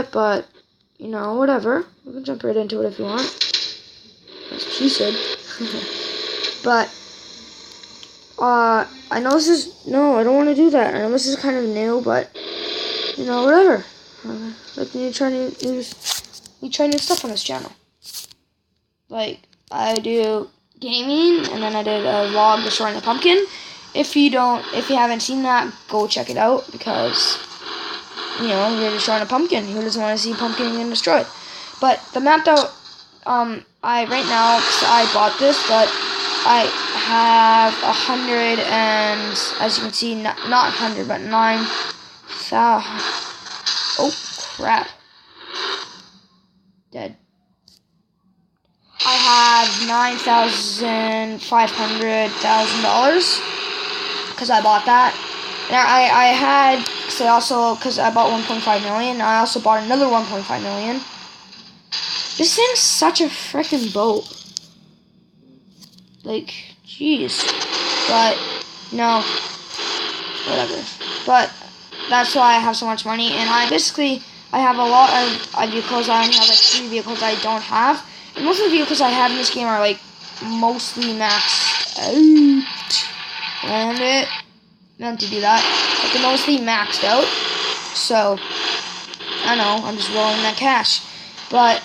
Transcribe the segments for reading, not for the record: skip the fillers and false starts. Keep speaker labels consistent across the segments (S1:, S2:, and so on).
S1: it, but, you know, whatever. We can jump right into it if you want. That's what she said. But, I know this is, no, I don't want to do that. I know this is kind of new, but, you know, whatever. Like, you try new stuff on this channel. Like, I do gaming, and then I did a vlog destroying the pumpkin. If you haven't seen that, go check it out, because, you know, you're destroying a pumpkin. Who doesn't want to see pumpkin getting destroyed? But the map out, right now, I bought this, but I have 100 and, as you can see, not 100, but 9,000. Oh, crap. Dead. I have $9,500,000 because I bought that. And I had, because I bought 1.5 million, I also bought another 1.5 million. This thing's such a freaking boat. Like, jeez. But, no. Whatever. But, that's why I have so much money. And I have a lot of vehicles. I only have like 3 vehicles I don't have. And most of the vehicles I have in this game are like mostly maxed out. And it meant to do that. But they're mostly maxed out. So, I don't know. I'm just rolling that cash. But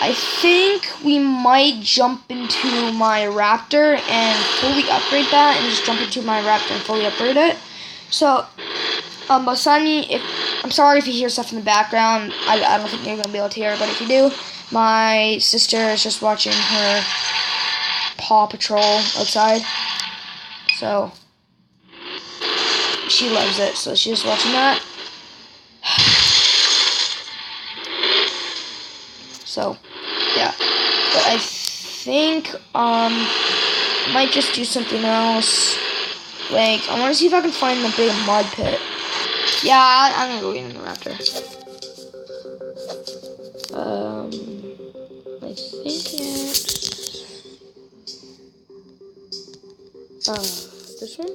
S1: I think we might jump into my Raptor and fully upgrade that, and just jump into my Raptor and fully upgrade it. So, beside me, I'm sorry if you hear stuff in the background. I don't think you're gonna be able to hear it, but if you do, my sister is just watching her Paw Patrol outside. So, she loves it, so she's just watching that. So, yeah. But I think, might just do something else. Like, I want to see if I can find the big mud pit. Yeah, I'm gonna go get in the Raptor. I think it's... this one?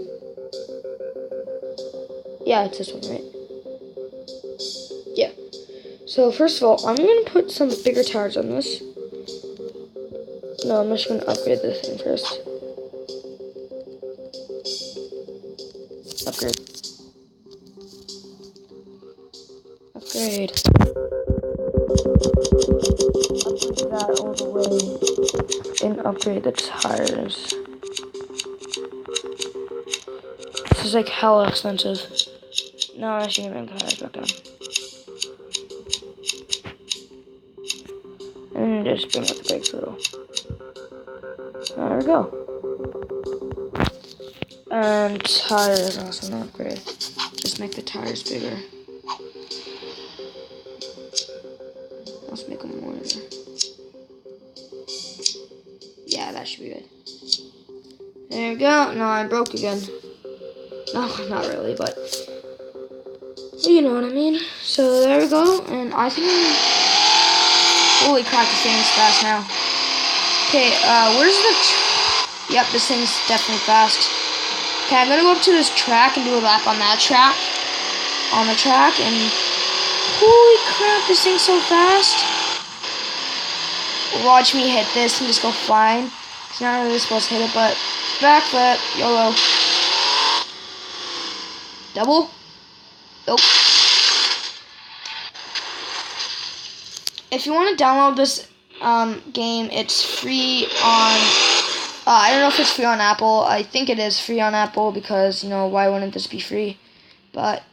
S1: Yeah, it's this one, right? Yeah. So, first of all, I'm gonna put some bigger tires on this. No, I'm just gonna upgrade this thing first. Upgrade. Upgrade. Upgrade that all the way. And upgrade the tires. This is like hella expensive. No, I should bring the tires back down. And just bring up the brakes a little. There we go. And tires also an upgrade. Just make the tires bigger. Let's make them more. Yeah, that should be good. There we go. No, I broke again. No, not really, but you know what I mean. So there we go. And I think, holy crap, this thing is fast now. Okay, where's the... Yep, this thing's definitely fast. Okay, I'm gonna go up to this track and do a lap on that track. On the track, and holy crap, this thing's so fast. Watch me hit this and just go flying. It's not really supposed to hit it, but backflip, YOLO. Double? Nope. If you want to download this game, it's free on... I don't know if it's free on Apple. I think it is free on Apple because, you know, why wouldn't this be free? But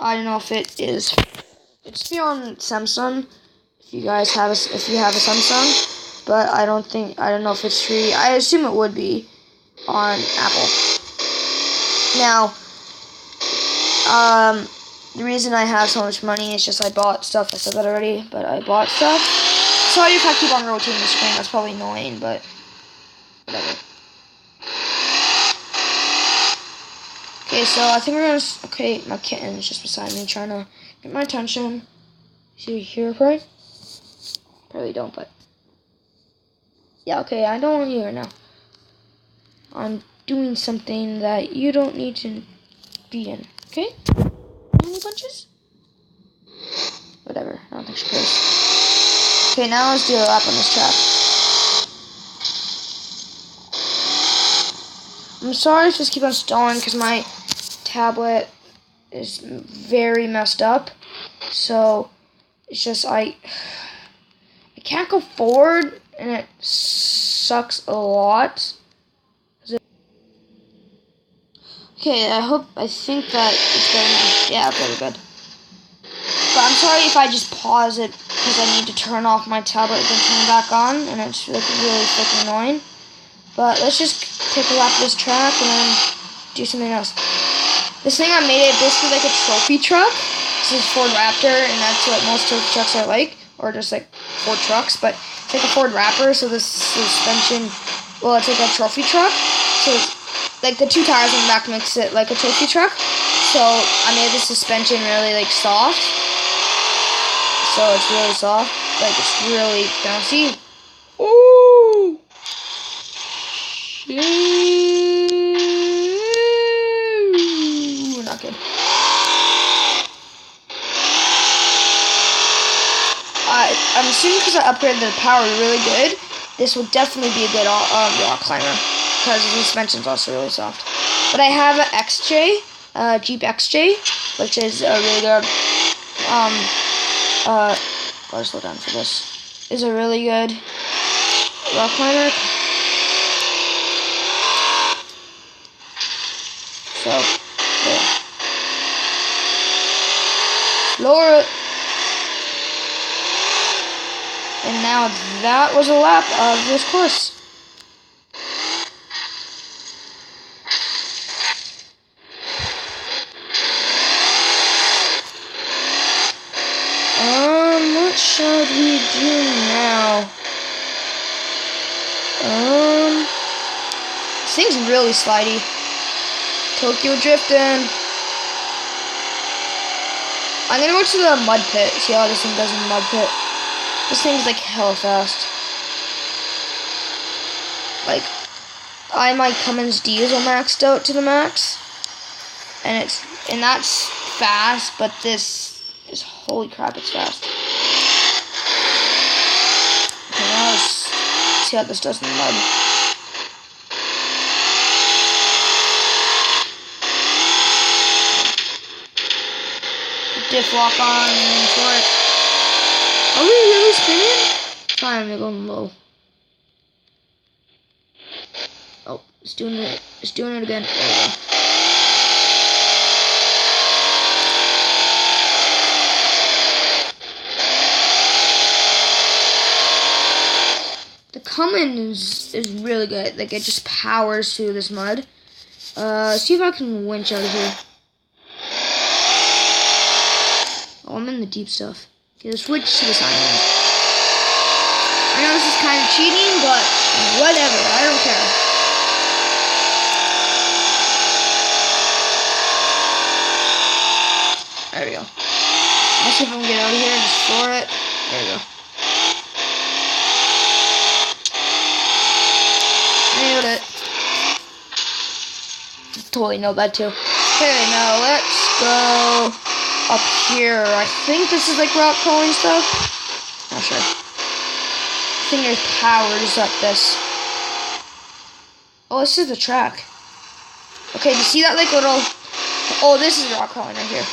S1: I don't know if it is. It's free on Samsung. If you guys have a Samsung, but I don't know if it's free. I assume it would be on Apple. Now, the reason I have so much money is just I bought stuff. I said that already, but I bought stuff. Sorry if I keep on rotating the screen. That's probably annoying, but whatever. Okay, so I think we're gonna... Okay, my kitten is just beside me trying to get my attention. See you hear her cry? Probably don't, but... Yeah, okay, I don't want you here now. I'm doing something that you don't need to be in, okay? Any punches? Whatever. extra pace. Okay, now let's do a lap on this track. I'm sorry if this keeps on stalling because my tablet is very messed up. So it's just I can't go forward and it sucks a lot. Okay, I think that it's good now. Yeah, okay, we're good. But I'm sorry if I just pause it because I need to turn off my tablet and then turn it back on, and it's like really freaking annoying. But let's just take a lap of this track and then do something else. This thing I made it basically like a trophy truck. This is Ford Raptor, and that's what most trophy trucks are like, or just like Ford trucks. But it's like a Ford Raptor, so this suspension, well, it's like a trophy truck. So it's like the two tires on the back makes it like a trophy truck. So I made the suspension really like soft. So it's really soft, like it's really bouncy. Ooh! Not good. I'm assuming because I upgraded the power really good, this will definitely be a good rock climber because the suspension's also really soft. But I have an XJ, Jeep XJ, which is a really good. Gotta slow down for this. Is a really good rock climber. So, yeah. Lower it. And now that was a lap of this course. What should we do now? This thing's really slidey. Tokyo drifting. I'm gonna go to the mud pit, see how this thing does in the mud pit. This thing's like hella fast. Like, my Cummins diesel maxed out to the max. And that's fast, but this is, holy crap, it's fast. Okay, now let's see how this does in the mud. Diff lock on and for it. Are we really spinning? Fine, we're going low. Oh, it's doing it. It's doing it again. There we go. The Cummins is really good. Like, it just powers through this mud. See if I can winch out of here. Oh, I'm in the deep stuff. Okay, let's switch to the sign. I know this is kind of cheating, but whatever. I don't care. There we go. Let's see if I can get out of here and just floor it. There we go. Nailed it. Totally know that too. Okay, now let's go up here. I think this is like rock crawling stuff. Not sure. I think there's power just up this. Oh, this is the track. Okay, do you see that like little... Oh, this is rock crawling right here.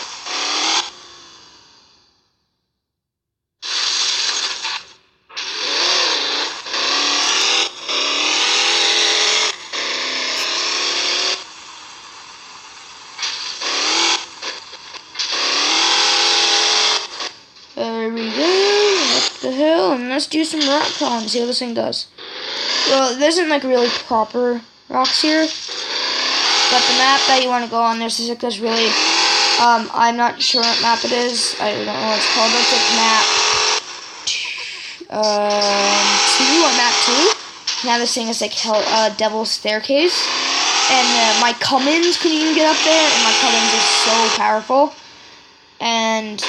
S1: There we go, up the hill, and let's do some rock crawling, see how this thing does. Well, there isn't like really proper rocks here, but the map that you want to go on, there's like this really, I'm not sure what map it is, I don't know what it's called, but it's like map 2, or map 2. Now this thing is like Devil's Staircase, and my Cummins couldn't even get up there, and my Cummins is so powerful, and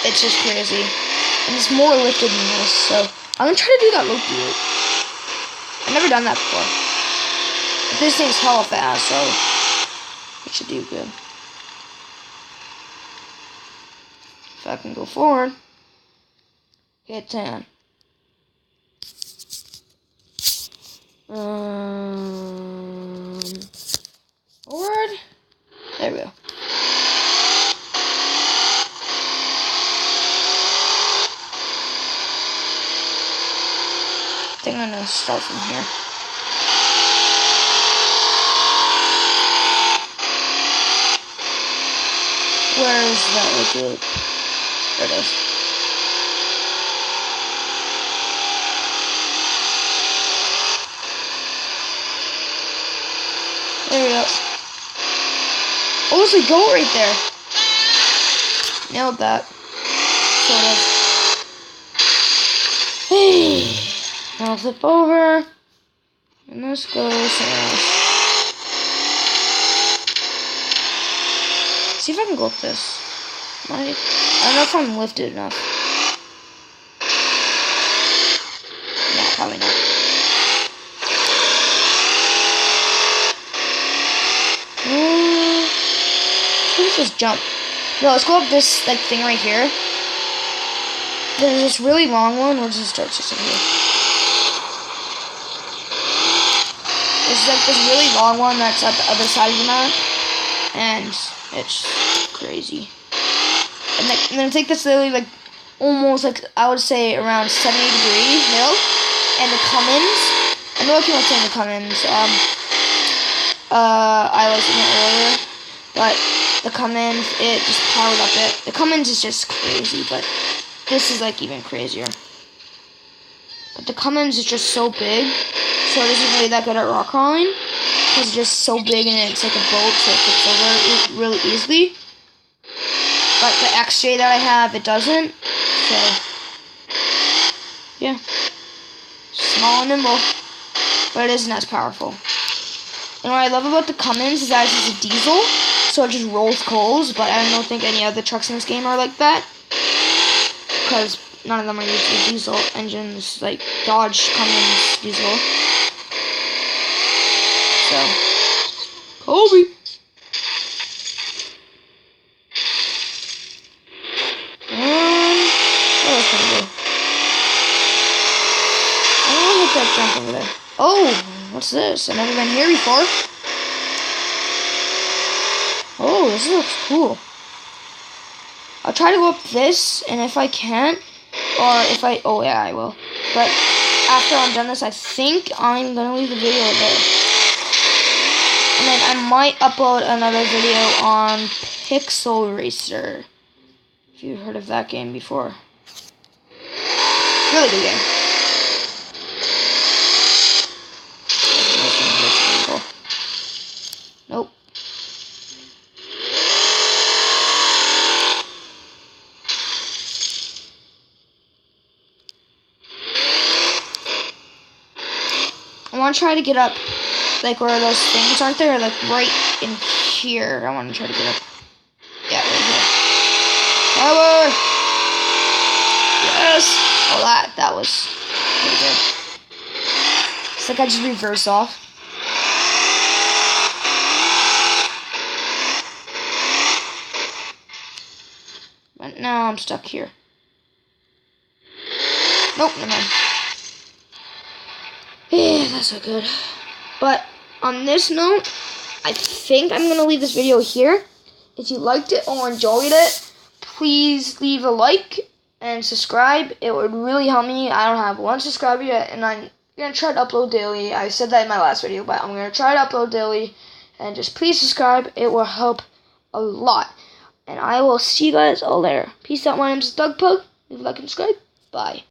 S1: it's just crazy. And it's more lifted than this, so I'm gonna try to do that loop-de-loop. I've never done that before. But this thing's hella fast, so it should do good. If I can go forward. Hit 10. Forward. There we go. I think I'm gonna start from here. Where is that loop? There it is. There we go. Oh, there's a goat right there. Nailed that. Sort of. Hey. Now flip over. And let's go somewhere else. See if I can go up this. I don't know if I'm lifted enough. Yeah, probably not. Let's just jump. No, let's go up this like thing right here. There's this really long one. We'll just start just over here. There's like this really long one that's at the other side of the map, and it's crazy. And then take this literally like almost like I would say around 70-degree hill, and the Cummins. I know I keep on saying the Cummins. I was in it earlier, but the Cummins, it just powered up it. The Cummins is just crazy, but this is like even crazier. But the Cummins is just so big, so it isn't really that good at rock crawling, because it's just so big and it's like a boat, so it flips over really easily. But the XJ that I have, it doesn't, so yeah. Small and nimble, but it isn't as powerful. And what I love about the Cummins is that it's just a diesel, so it just rolls coals, but I don't think any other trucks in this game are like that, because none of them are usually diesel engines, like Dodge Cummins diesel. So, Kobe! What else can I do? I don't want to hit that jump over there. Oh! What's this? I've never been here before. Oh, this looks cool. I'll try to go up this, and if I can't, or if I, oh yeah, I will. But after I'm done this, I think I'm gonna leave the video there. And then I might upload another video on Pixel Racer. If you've heard of that game before. Really good game. Nope. I want to try to get up, like where those things aren't there, like right in here. I want to try to get up. Yeah, right here. Power! Yes! Oh, that was pretty good. It's like I just reverse off. But now I'm stuck here. Nope, never mind. Yeah, that's not good. But on this note, I think I'm going to leave this video here. If you liked it or enjoyed it, please leave a like and subscribe. It would really help me. I don't have 1 subscriber yet, and I'm going to try to upload daily. I said that in my last video, but I'm going to try to upload daily. And just please subscribe. It will help a lot. And I will see you guys all later. Peace out. My name is Doug Pug. Leave a like and subscribe. Bye.